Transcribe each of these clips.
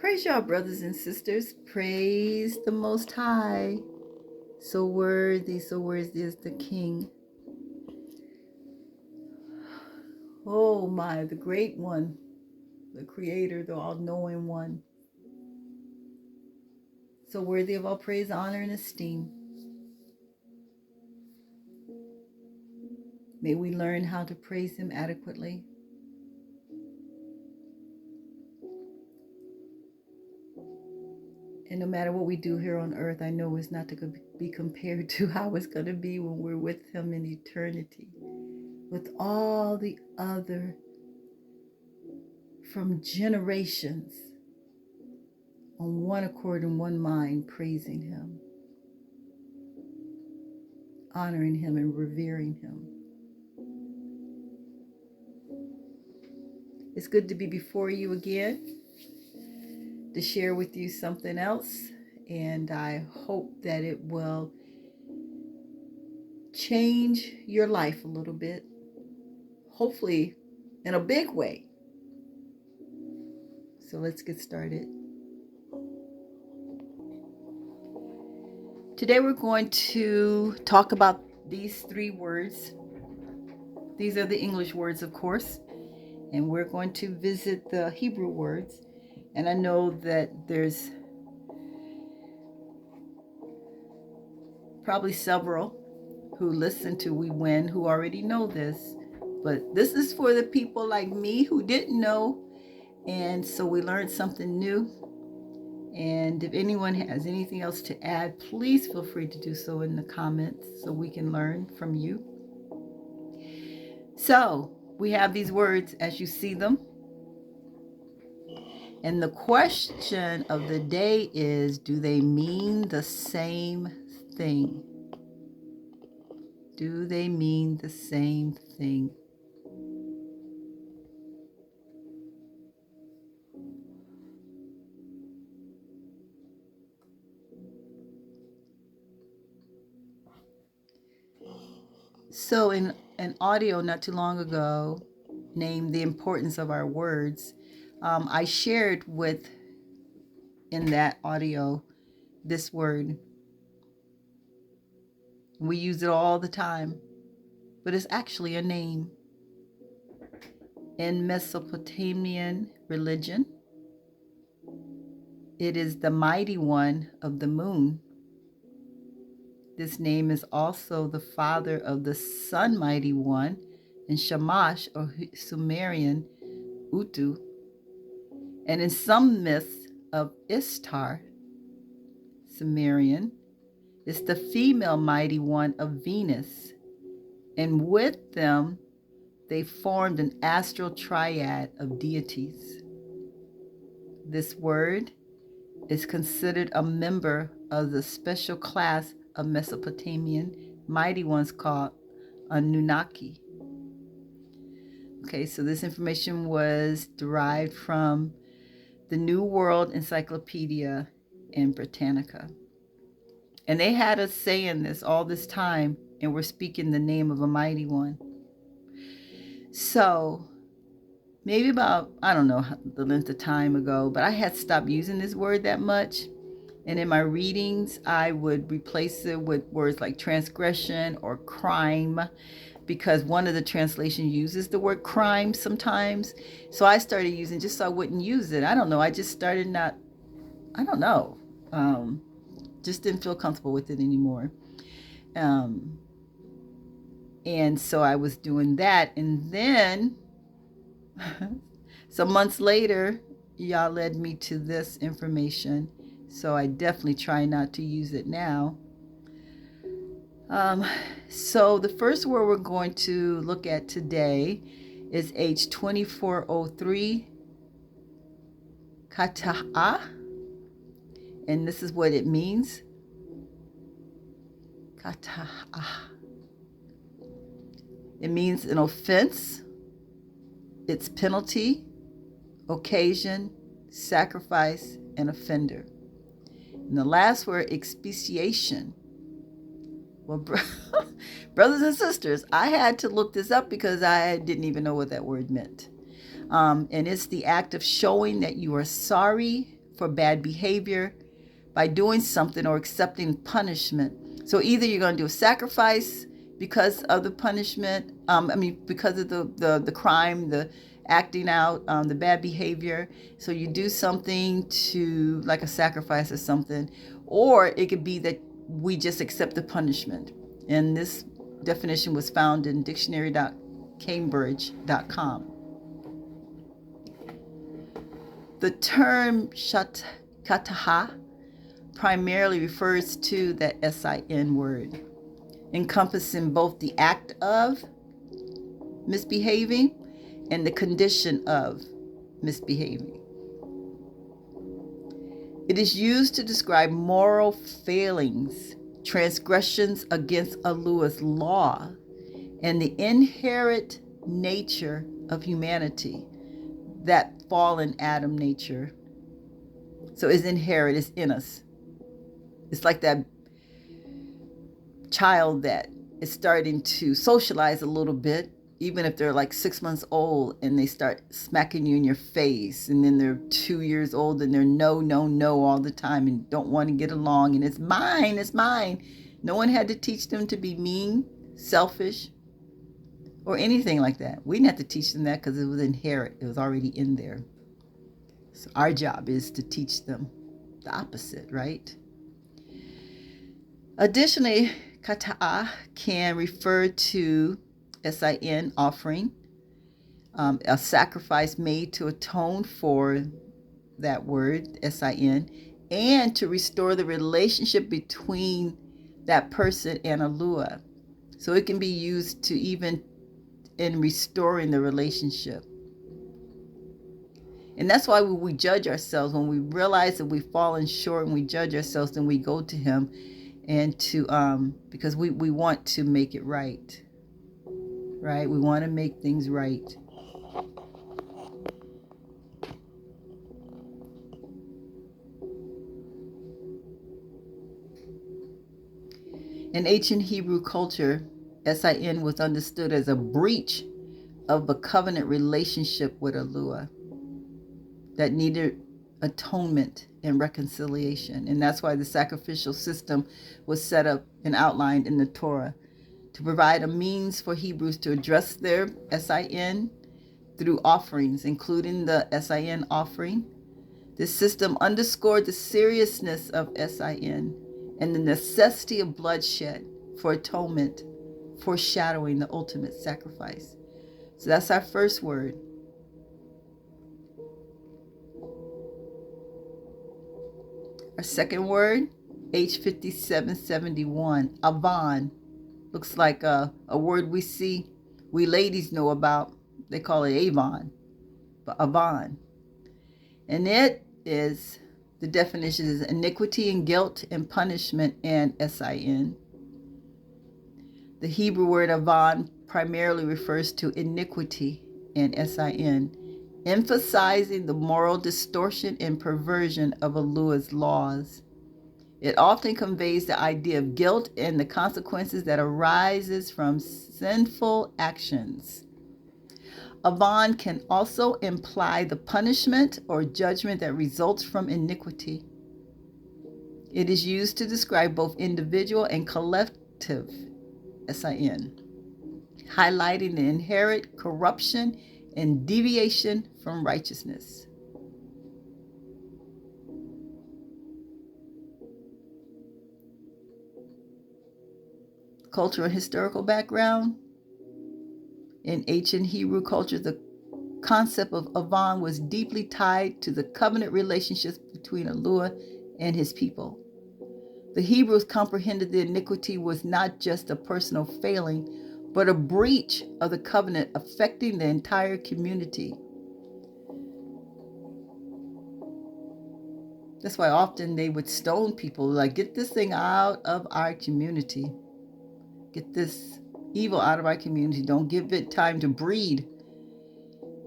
Praise y'all, brothers and sisters. Praise the Most High. So worthy is the King. Oh my, the great one, the Creator, the all-knowing one. So worthy of all praise, honor, and esteem. May we learn how to praise Him adequately. And no matter what we do here on earth, I know it's not to be compared to how it's going to be when we're with Him in eternity. With all the other, from generations, on one accord and one mind, praising Him, honoring Him, and revering Him. It's good to be before you again, to share with you something else, and I hope that it will change your life a little bit, hopefully in a big way. So let's get started. Today we're going to talk about these three words. These are the English words, of course, and we're going to visit the Hebrew words. And I know that there's probably several who listen to We Win who already know this, but this is for the people like me who didn't know, and so we learned something new. And if anyone has anything else to add, please feel free to do so in the comments so we can learn from you. So we have these words as you see them. And the question of the day is, do they mean the same thing? Do they mean the same thing? So in an audio not too long ago named The Importance of Our Words, I shared in that audio this word. We use it all the time, but it's actually a name. In Mesopotamian religion, it is the mighty one of the moon. This name is also the father of the sun mighty one in Shamash or Sumerian Utu. And in some myths of Ishtar, Sumerian, is the female mighty one of Venus. And with them, they formed an astral triad of deities. This word is considered a member of the special class of Mesopotamian mighty ones called Anunnaki. Okay, so this information was derived from the New World Encyclopedia and Britannica. And they had us saying this all this time, and we're speaking the name of a mighty one. So maybe about, I don't know the length of time ago, but I had stopped using this word that much. And in my readings, I would replace it with words like transgression or crime, because one of the translations uses the word crime sometimes. So I started using, just so I wouldn't use it. I don't know. I just started just didn't feel comfortable with it anymore. And so I was doing that. And then some months later, y'all led me to this information. So I definitely try not to use it now. So the first word we're going to look at today is H2403, Chatta'ah. And this is what it means. Chatta'ah. It means an offense, its penalty, occasion, sacrifice, and offender. And the last word, expiation. Well, brothers and sisters, I had to look this up because I didn't even know what that word meant. And it's the act of showing that you are sorry for bad behavior by doing something or accepting punishment. So either you're going to do a sacrifice because of the punishment, because of the crime, the acting out, the bad behavior. So you do something to, like a sacrifice or something, or it could be that we just accept the punishment. And this definition was found in dictionary.cambridge.com. The term Chatta'ah primarily refers to that sin word, encompassing both the act of misbehaving and the condition of misbehaving. It is used to describe moral failings, transgressions against Yahuah's law, and the inherent nature of humanity, that fallen Adam nature. So it's inherent, it's in us. It's like that child that is starting to socialize a little bit, even if they're like 6 months old, and they start smacking you in your face, and then they're 2 years old and they're no all the time and don't want to get along, and it's mine. No one had to teach them to be mean, selfish, or anything like that. We didn't have to teach them that because it was inherent. It was already in there. So our job is to teach them the opposite, right? Additionally, Chatta'ah can refer to sin, offering, a sacrifice made to atone for that word, sin, and to restore the relationship between that person and Yahuah. So it can be used to even in restoring the relationship. And that's why we judge ourselves. When we realize that we've fallen short and we judge ourselves, then we go to him and to because we want to make it right. Right? We want to make things right. In ancient Hebrew culture, sin was understood as a breach of a covenant relationship with Yahuah that needed atonement and reconciliation. And that's why the sacrificial system was set up and outlined in the Torah, to provide a means for Hebrews to address their sin through offerings, including the sin offering. This system underscored the seriousness of sin and the necessity of bloodshed for atonement, foreshadowing the ultimate sacrifice. So that's our first word. Our second word, H5771, Avon. Looks like a word we ladies know about. They call it Avon, but Avon. And it is, the definition is iniquity and guilt and punishment and sin. The Hebrew word Avon primarily refers to iniquity and sin, emphasizing the moral distortion and perversion of Yahuah's laws. It often conveys the idea of guilt and the consequences that arises from sinful actions. Avon can also imply the punishment or judgment that results from iniquity. It is used to describe both individual and collective sin, highlighting the inherent corruption and deviation from righteousness. Cultural and historical background. In ancient Hebrew culture, the concept of Avon was deeply tied to the covenant relationships between Yahuah and his people. The Hebrews comprehended the iniquity was not just a personal failing, but a breach of the covenant affecting the entire community. That's why often they would stone people, like, get this thing out of our community. Get this evil out of our community. Don't give it time to breed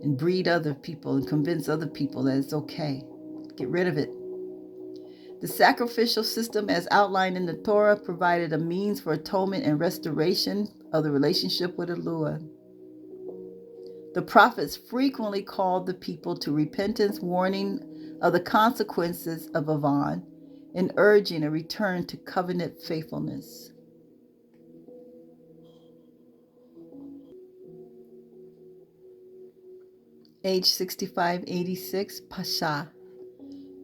and breed other people and convince other people that it's okay. Get rid of it. The sacrificial system, as outlined in the Torah, provided a means for atonement and restoration of the relationship with Yahuah. The prophets frequently called the people to repentance, warning of the consequences of Avon and urging a return to covenant faithfulness. Age 6586, Pesah,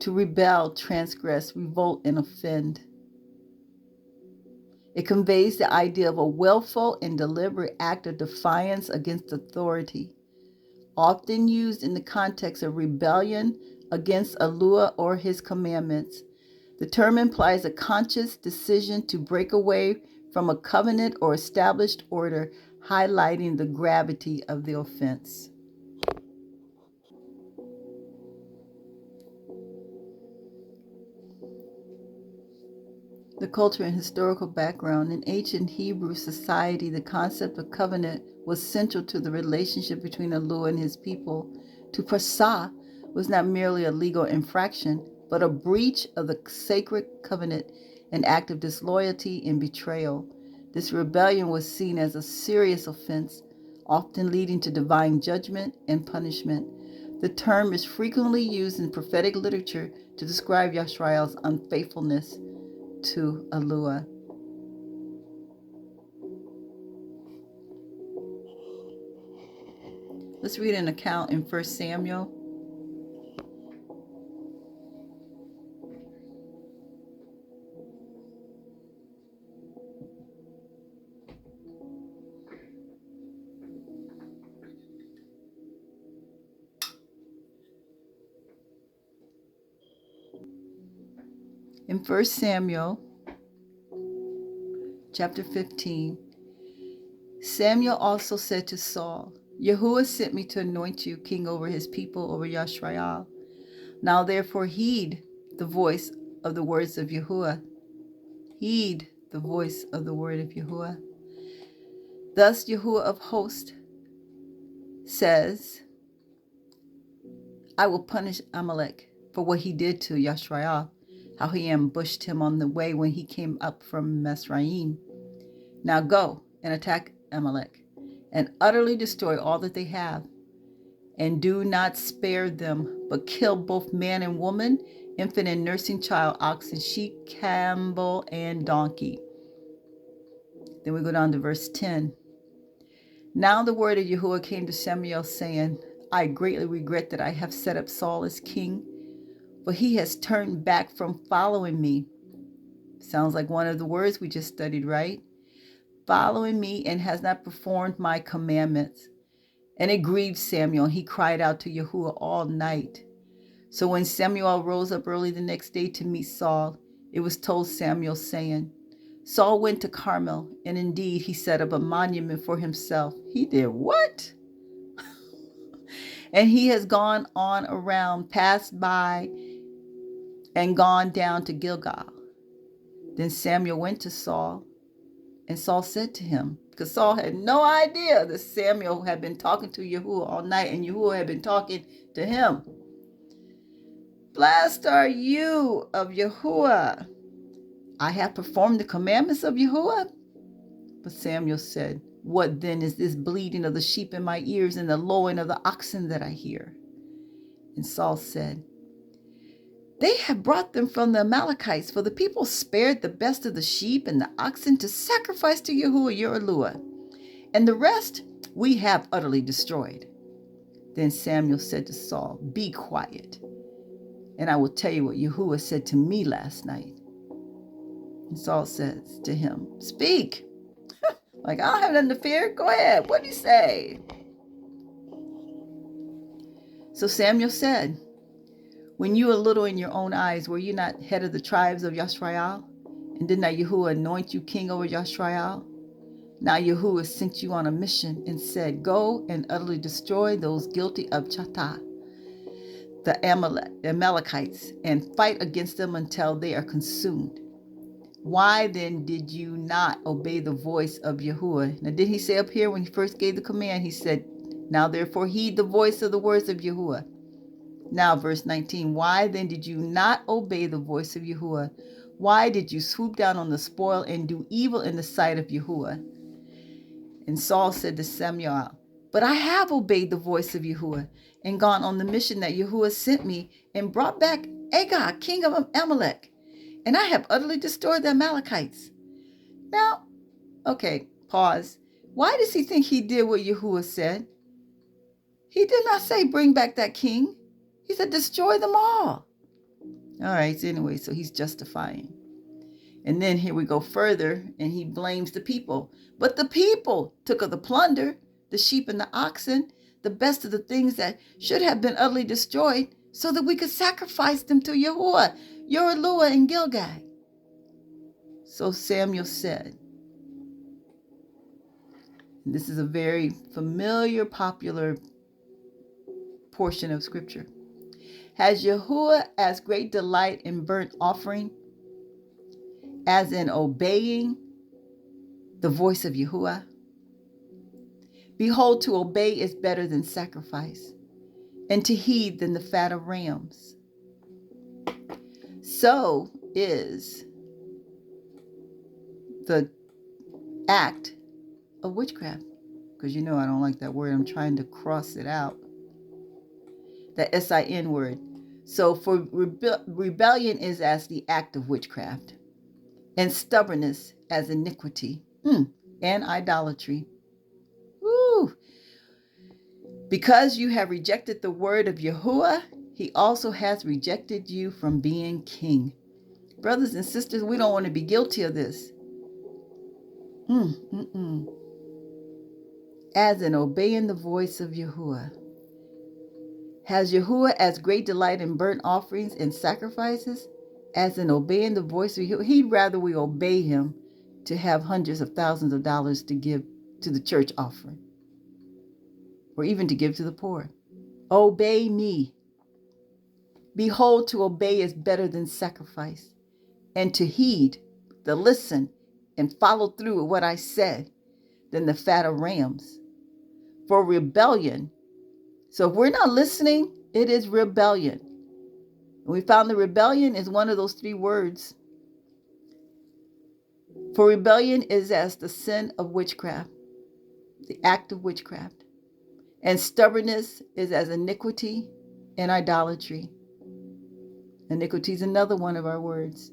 to rebel, transgress, revolt, and offend. It conveys the idea of a willful and deliberate act of defiance against authority, often used in the context of rebellion against Yahuah or his commandments. The term implies a conscious decision to break away from a covenant or established order, highlighting the gravity of the offense. The culture and historical background. In ancient Hebrew society, the concept of covenant was central to the relationship between Yahuah and his people. To Pesah was not merely a legal infraction, but a breach of the sacred covenant, an act of disloyalty and betrayal. This rebellion was seen as a serious offense, often leading to divine judgment and punishment. The term is frequently used in prophetic literature to describe Yashara'el's unfaithfulness to Yahuah. Let's read an account in 1 Samuel. In 1 Samuel chapter 15, Samuel also said to Saul, Yahuah sent me to anoint you king over his people, over Yashara'el. Now therefore heed the voice of the words of Yahuah. Heed the voice of the word of Yahuah. Thus Yahuah of hosts says, I will punish Amalek for what he did to Yashara'el, how he ambushed him on the way when he came up from Mesraim. Now go and attack Amalek and utterly destroy all that they have, and do not spare them, but kill both man and woman, infant and nursing child, ox and sheep, camel and donkey. Then we go down to verse 10. Now the word of Yahuah came to Samuel, saying, I greatly regret that I have set up Saul as king, for he has turned back from following me. Sounds like one of the words we just studied, right? Following me, and has not performed my commandments. And it grieved Samuel. He cried out to Yahuah all night. So when Samuel rose up early the next day to meet Saul, it was told Samuel, saying, Saul went to Carmel, and indeed he set up a monument for himself. He did what? And he has gone on around, passed by, and gone down to Gilgal. Then Samuel went to Saul, and Saul said to him, because Saul had no idea that Samuel had been talking to Yahuah all night, and Yahuah had been talking to him. Blessed are you of Yahuah. I have performed the commandments of Yahuah. But Samuel said, what then is this bleating of the sheep in my ears and the lowing of the oxen that I hear? And Saul said, they have brought them from the Amalekites, for the people spared the best of the sheep and the oxen to sacrifice to Yahuah your Yahuah, and the rest we have utterly destroyed. Then Samuel said to Saul, be quiet, and I will tell you what Yahuah said to me last night. And Saul says to him, speak. Like, I don't have nothing to fear. Go ahead. What did he say? So Samuel said, when you were little in your own eyes, were you not head of the tribes of Yashara'el? And did not Yahuah anoint you king over Yashara'el? Now Yahuah sent you on a mission and said, go and utterly destroy those guilty of Chatta'ah, the Amalekites, and fight against them until they are consumed. Why then did you not obey the voice of Yahuah? Now, did he say up here when he first gave the command, he said, now therefore heed the voice of the words of Yahuah. Now, verse 19, why then did you not obey the voice of Yahuah? Why did you swoop down on the spoil and do evil in the sight of Yahuah? And Saul said to Samuel, But I have obeyed the voice of Yahuah and gone on the mission that Yahuah sent me and brought back Agag, king of Amalek. And I have utterly destroyed the Amalekites. Now, okay, pause. Why does he think he did what Yahuah said? He did not say bring back that king. He said destroy them all. All right, so anyway, so he's justifying. And then here we go further, and he blames the people. But the people took of the plunder, the sheep and the oxen, the best of the things that should have been utterly destroyed, so that we could sacrifice them to Yahuah, Yorulua, and Gilgal. So Samuel said, and this is a very familiar, popular portion of scripture. Has Yahuah as great delight in burnt offering as in obeying the voice of Yahuah? Behold, to obey is better than sacrifice, and to heed than the fat of rams. So is the act of witchcraft. Because you know I don't like that word. I'm trying to cross it out. That S-I-N word. So for rebellion is as the act of witchcraft, and stubbornness as iniquity, and idolatry. Woo! Because you have rejected the word of Yahuah, he also has rejected you from being king. Brothers and sisters, we don't want to be guilty of this. As in obeying the voice of Yahuah. Has Yahuah as great delight in burnt offerings and sacrifices as in obeying the voice of Yahuah? He'd rather we obey him to have hundreds of thousands of dollars to give to the church offering, or even to give to the poor. Obey me. Behold, to obey is better than sacrifice, and to heed, to listen, and follow through with what I said, than the fat of rams. For rebellion, so if we're not listening, it is rebellion. And we found the rebellion is one of those three words. For rebellion is as the sin of witchcraft, the act of witchcraft. And stubbornness is as iniquity and idolatry. Iniquity is another one of our words.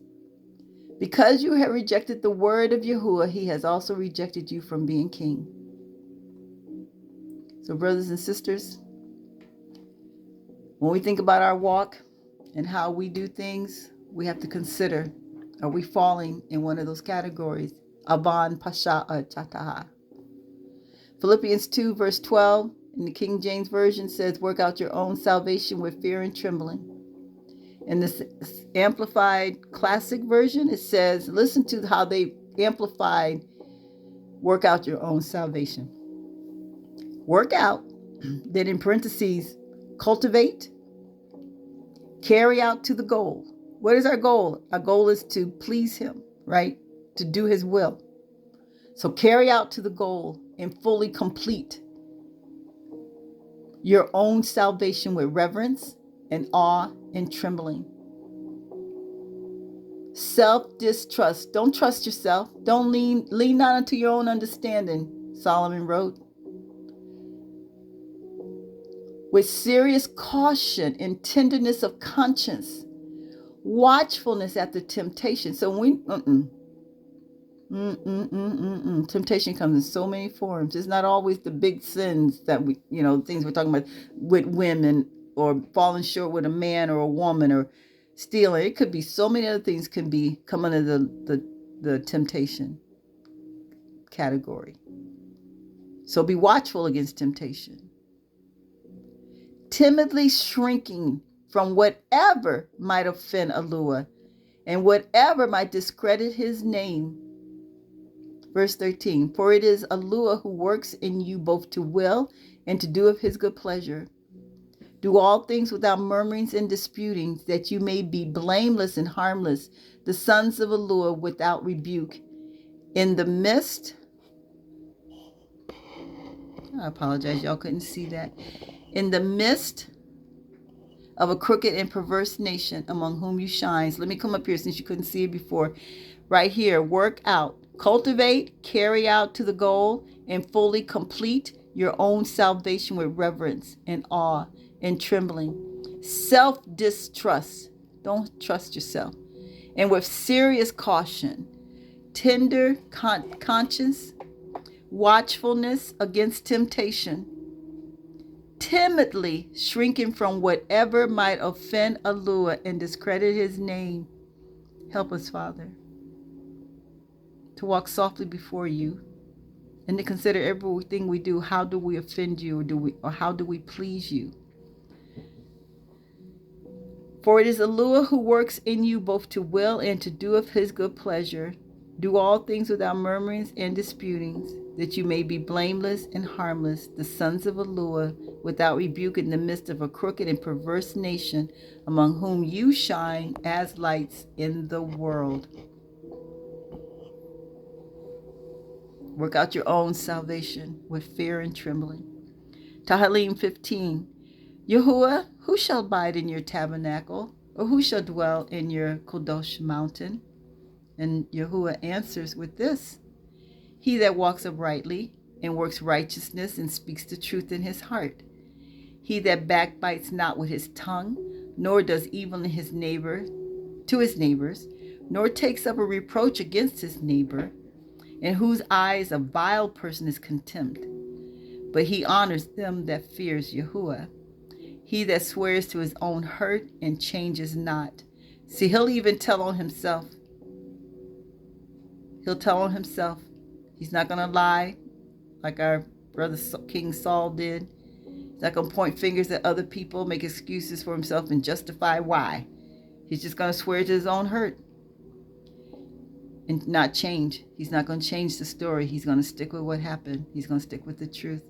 Because you have rejected the word of Yahuah, he has also rejected you from being king. So brothers and sisters, when we think about our walk and how we do things, we have to consider, are we falling in one of those categories? Avon, Pesah, or Chatta'ah. Philippians 2 verse 12 in the King James Version says, work out your own salvation with fear and trembling. In this Amplified Classic Version, it says, listen to how they amplified work out your own salvation. Work out, then in parentheses, cultivate, carry out to the goal. What is our goal? Our goal is to please him, right? To do his will. So carry out to the goal and fully complete your own salvation with reverence and awe and trembling. Self-distrust. Don't trust yourself. Don't lean not unto your own understanding, Solomon wrote. With serious caution and tenderness of conscience, watchfulness at the temptation. So temptation comes in so many forms. It's not always the big sins that we, things we're talking about with women, or falling short with a man or a woman, or stealing. It could be so many other things can come under the temptation category. So be watchful against temptation. Timidly shrinking from whatever might offend Yahuah and whatever might discredit his name. Verse 13, for it is Yahuah who works in you both to will and to do of his good pleasure. Do all things without murmurings and disputings, that you may be blameless and harmless, the sons of Yahuah without rebuke. In the midst, I apologize, y'all couldn't see that. In the midst of a crooked and perverse nation among whom you shine. So let me come up here since you couldn't see it before. Right here, work out, cultivate, carry out to the goal, and fully complete your own salvation with reverence and awe and trembling, self-distrust, don't trust yourself, and with serious caution, tender conscience, watchfulness against temptation, timidly shrinking from whatever might offend Yahuah and discredit his name. Help us, Father, to walk softly before you and to consider everything we do. How do we offend you, or how do we please you? For it is Yahuah who works in you both to will and to do of his good pleasure. Do all things without murmurings and disputings, that you may be blameless and harmless, the sons of Yahuah, without rebuke in the midst of a crooked and perverse nation, among whom you shine as lights in the world. Work out your own salvation with fear and trembling. Tehillim 15. Yahuah, who shall abide in your tabernacle, or who shall dwell in your Kodesh mountain? And Yahuah answers with this: He that walks uprightly and works righteousness and speaks the truth in his heart. He that backbites not with his tongue, nor does evil to his neighbors, nor takes up a reproach against his neighbor, in whose eyes a vile person is contemned, but he honors them that fears Yahuah. He that swears to his own hurt and changes not. See, he'll even tell on himself. He'll tell on himself. He's not going to lie like our brother King Saul did. He's not going to point fingers at other people, make excuses for himself, and justify why. He's just going to swear to his own hurt and not change. He's not going to change the story. He's going to stick with what happened. He's going to stick with the truth.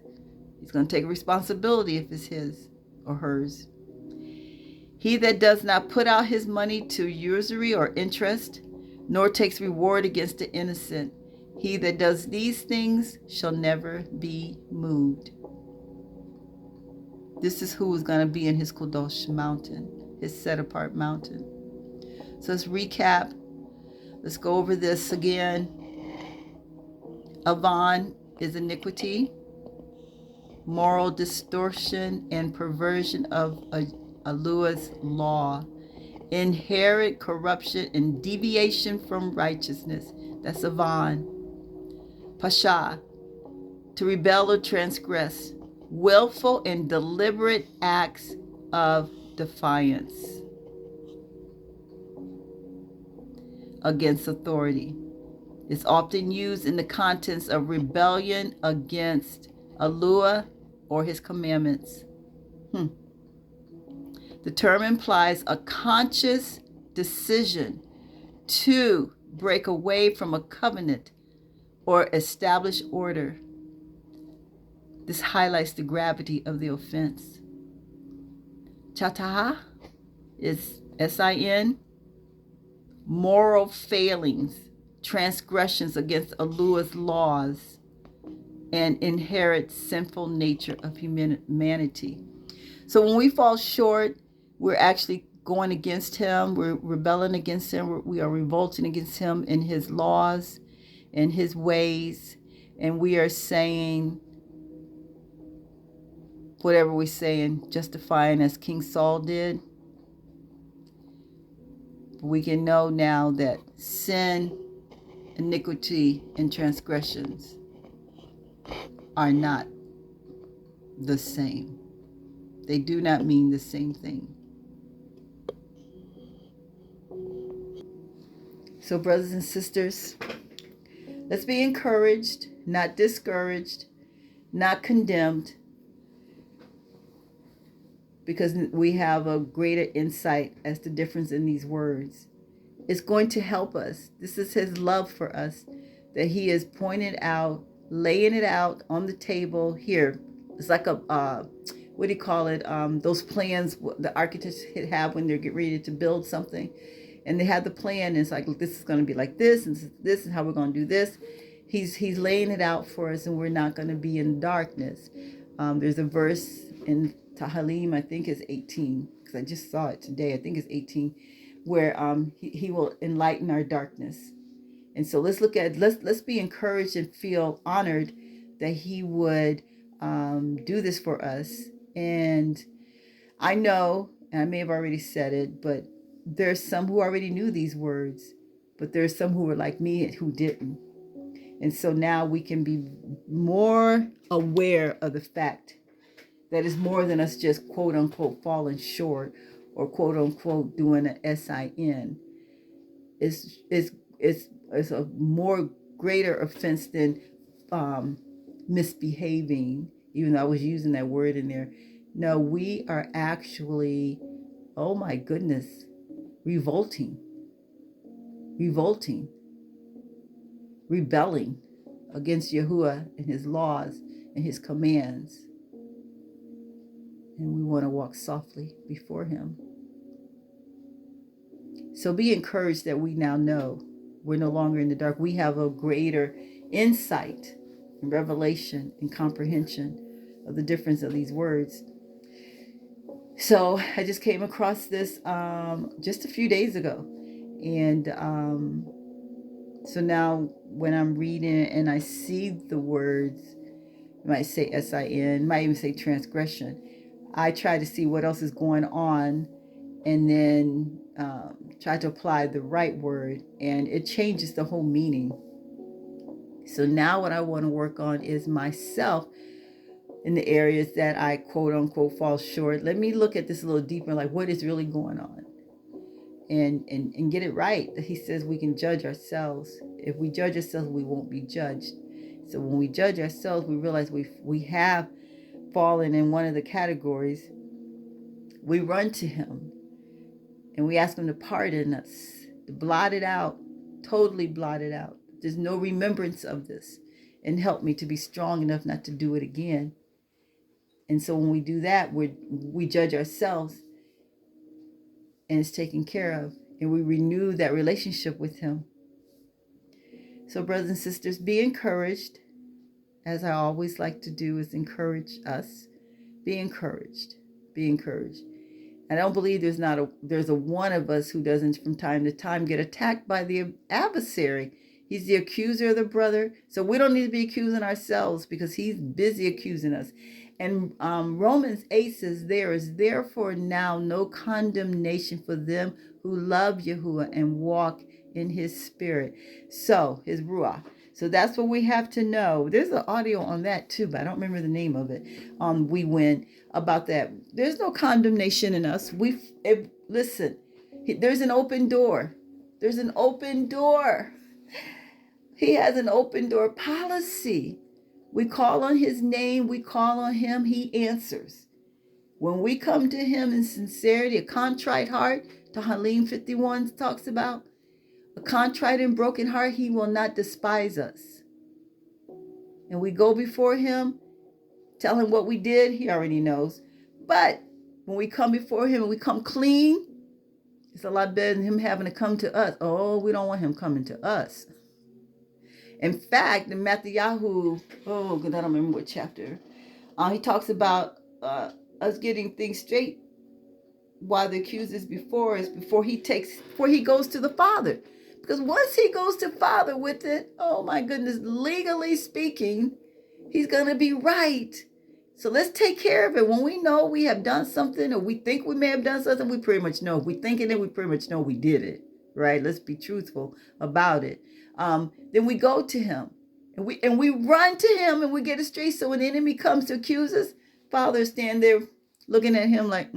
He's going to take responsibility if it's his or hers. He that does not put out his money to usury or interest, nor takes reward against the innocent, he that does these things shall never be moved. This is who is going to be in his Kodesh mountain, his set-apart mountain. So let's recap. Let's go over this again. Avon is iniquity, moral distortion and perversion of Yahuah's law, inherent corruption and deviation from righteousness. That's Avon. Pesah, to rebel or transgress, willful and deliberate acts of defiance against authority. It's often used in the context of rebellion against Yahuah or his commandments. The term implies a conscious decision to break away from a covenant or establish order. This highlights the gravity of the offense. Chatta'ah is sin, moral failings, transgressions against Yahuah's laws, and inherent sinful nature of humanity. So when we fall short, we're actually going against him. We're rebelling against him. We are revolting against him in his laws and his ways. And we are saying whatever we're saying, justifying as King Saul did. We can know now that sin, iniquity, and transgressions are not the same. They do not mean the same thing. So, brothers and sisters, let's be encouraged, not discouraged, not condemned, because we have a greater insight as to the difference in these words. It's going to help us. This is his love for us, that he is pointed out, laying it out on the table here. It's like a, what do you call it? Those plans the architects have when they're getting ready to build something. And they have the plan, and it's like, this is going to be like this, and this is how we're going to do this. He's laying it out for us, and we're not going to be in darkness. There's a verse in Tehillim, I think it's 18, because I just saw it today. I think it's 18, where he will enlighten our darkness. And so let's look at, let's be encouraged and feel honored that he would do this for us. And I know, and I may have already said it, but there's some who already knew these words, but there's some who were like me who didn't. And so now we can be more aware of the fact that it's more than us just quote unquote falling short or quote unquote doing an SIN. It's a more greater offense than misbehaving, even though I was using that word in there. No, we are actually, oh my goodness, revolting, rebelling against Yahuah and his laws and his commands. And we want to walk softly before him. So be encouraged that we now know we're no longer in the dark. We have a greater insight and revelation and comprehension of the difference of these words. So I just came across this just a few days ago. And so now when I'm reading and I see the words, it might say SIN, might even say transgression, I try to see what else is going on and then try to apply the right word, and it changes the whole meaning. So now what I want to work on is myself in the areas that I quote unquote fall short. Let me look at this a little deeper, like what is really going on, and get it right. He says we can judge ourselves. If we judge ourselves, we won't be judged. So when we judge ourselves, we realize we have fallen in one of the categories. We run to him and we ask him to pardon us, to blot it out, totally blot it out. There's no remembrance of this, and help me to be strong enough not to do it again. And so when we do that, we judge ourselves, and it's taken care of, and we renew that relationship with him. So brothers and sisters, be encouraged. As I always like to do is encourage us. Be encouraged. Be encouraged. I don't believe there's a one of us who doesn't from time to time get attacked by the adversary. He's the accuser of the brother. So we don't need to be accusing ourselves because he's busy accusing us. And Romans 8 says, there is therefore now no condemnation for them who love Yahuah and walk in his spirit. So his Ruach. So that's what we have to know. There's an audio on that too, but I don't remember the name of it. We went about that. There's no condemnation in us. Listen, there's an open door. There's an open door. He has an open door policy. We call on his name. We call on him. He answers. When we come to him in sincerity, a contrite heart, Tehillim 51 talks about, a contrite and broken heart, he will not despise us. And we go before him, tell him what we did, he already knows. But when we come before him and we come clean, it's a lot better than him having to come to us. Oh, we don't want him coming to us. In fact, in Matthew, I don't remember what chapter, he talks about us getting things straight while the accuser is before us, before he goes to the Father. Because once he goes to Father with it, oh my goodness, legally speaking, he's going to be right. So let's take care of it. When we know we have done something, or we think we may have done something, we pretty much know. If we thinking it, we pretty much know we did it, right? Let's be truthful about it. Then we go to him, and we run to him, and we get it straight. So when the enemy comes to accuse us, Father stand there looking at him like,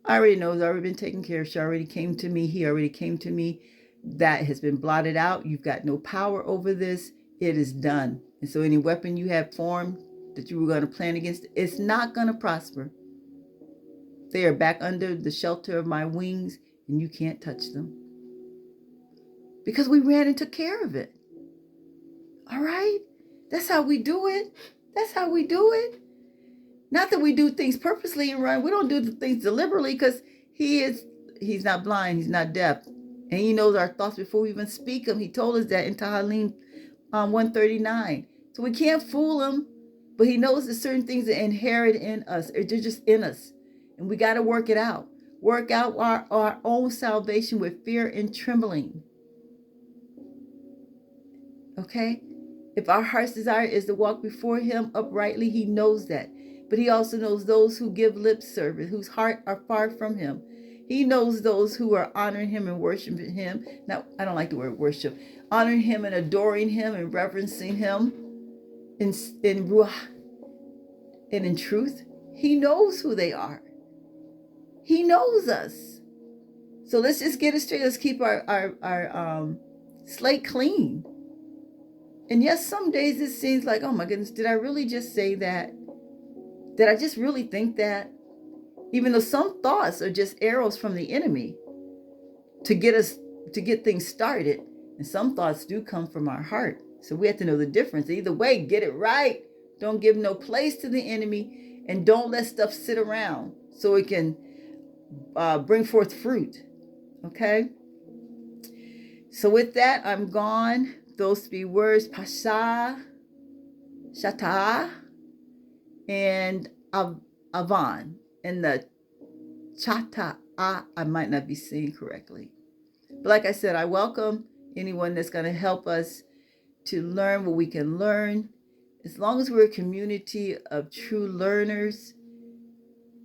I already know. It's already been taken care of. She already came to me. He already came to me. That has been blotted out. You've got no power over this. It is done. And so any weapon you have formed that you were going to plan against, it's not going to prosper. They are back under the shelter of my wings, and you can't touch them. Because we ran and took care of it. All right? That's how we do it. That's how we do it. Not that we do things purposely and run. We don't do the things deliberately because he's not blind. He's not deaf. And he knows our thoughts before we even speak them. He told us that in Tehillim 139. So we can't fool him. But he knows that certain things are inherent in us. They're just in us. And we got to work it out. Work out our own salvation with fear and trembling. Okay? If our heart's desire is to walk before him uprightly, he knows that. But he also knows those who give lip service, whose heart are far from him. He knows those who are honoring him and worshiping him. Now, I don't like the word worship. Honoring him and adoring him and reverencing him in ruach and in truth. He knows who they are. He knows us. So let's just get it straight. Let's keep our slate clean. And yes, some days it seems like, oh my goodness, did I really just say that? Did I just really think that? Even though some thoughts are just arrows from the enemy to get things started. And some thoughts do come from our heart. So we have to know the difference. Either way, get it right. Don't give no place to the enemy, and don't let stuff sit around so it can bring forth fruit. Okay? So with that, I'm gone. Those 3 words, Pesah, Chatta'ah, and Avon. And the Chatta'ah, I might not be saying correctly. But like I said, I welcome anyone that's going to help us to learn what we can learn. As long as we're a community of true learners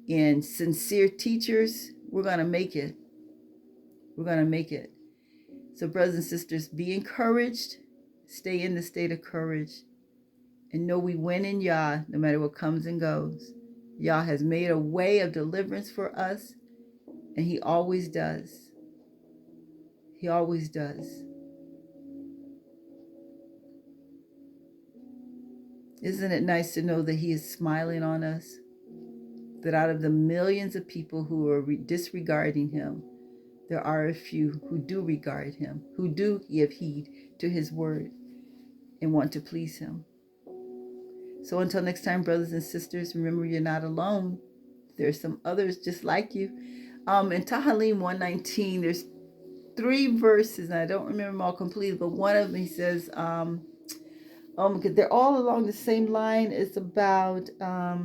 and sincere teachers, we're going to make it. We're going to make it. So brothers and sisters, be encouraged. Stay in the state of courage. And know we win in Yah no matter what comes and goes. Yah has made a way of deliverance for us. And he always does. He always does. Isn't it nice to know that he is smiling on us? That out of the millions of people who are disregarding him, there are a few who do regard him, who do give heed to his word and want to please him. So until next time, brothers and sisters, remember you're not alone. There's some others just like you. In Tehillim 119, there's 3 verses, and I don't remember them all completely, but one of them he says, they're all along the same line. It's about, I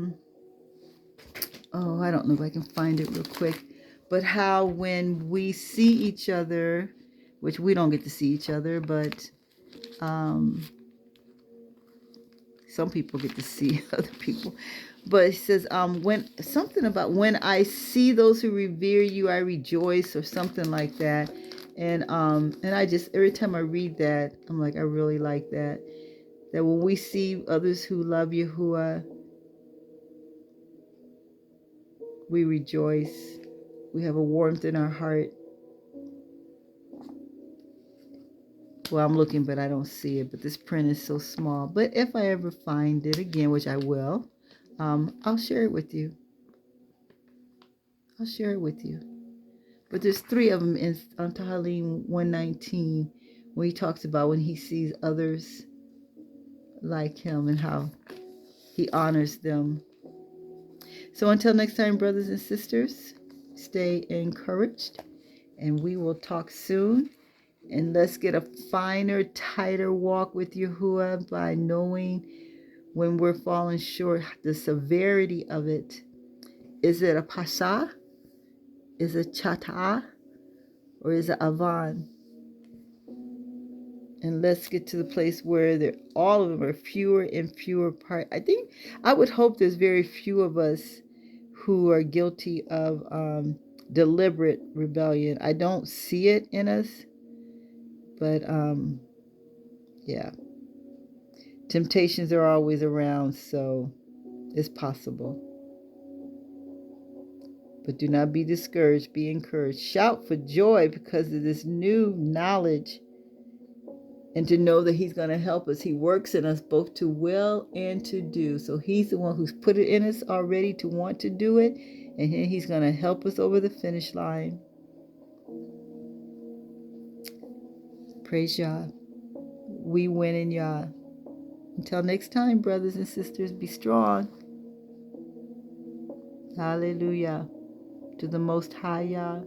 don't know if I can find it real quick, but how when we see each other, which we don't get to see each other, but some people get to see other people. But it says, when something about when I see those who revere you, I rejoice, or something like that. And I just, every time I read that, I'm like, I really like that. That when we see others who love Yahuah, we rejoice. We have a warmth in our heart. Well, I'm looking, but I don't see it. But this print is so small. But if I ever find it again, which I will, I'll share it with you. I'll share it with you. But there's 3 of them on Tehillim 119, where he talks about when he sees others like him and how he honors them. So until next time, brothers and sisters, stay encouraged, and we will talk soon. And let's get a finer, tighter walk with Yahuah by knowing when we're falling short, the severity of it. Is it a Pesah? Is it Chatta'ah? Or is it Avon? And let's get to the place where all of them are fewer and fewer part. I would hope there's very few of us who are guilty of deliberate rebellion. I don't see it in us, but yeah. Temptations are always around, so it's possible. But do not be discouraged, be encouraged. Shout for joy because of this new knowledge, and to know that he's going to help us. He works in us both to will and to do. So he's the one who's put it in us already to want to do it, and he's going to help us over the finish line. Praise Yah. We win in Yah. Until next time, brothers and sisters, be strong. Hallelujah. To the Most High Yah.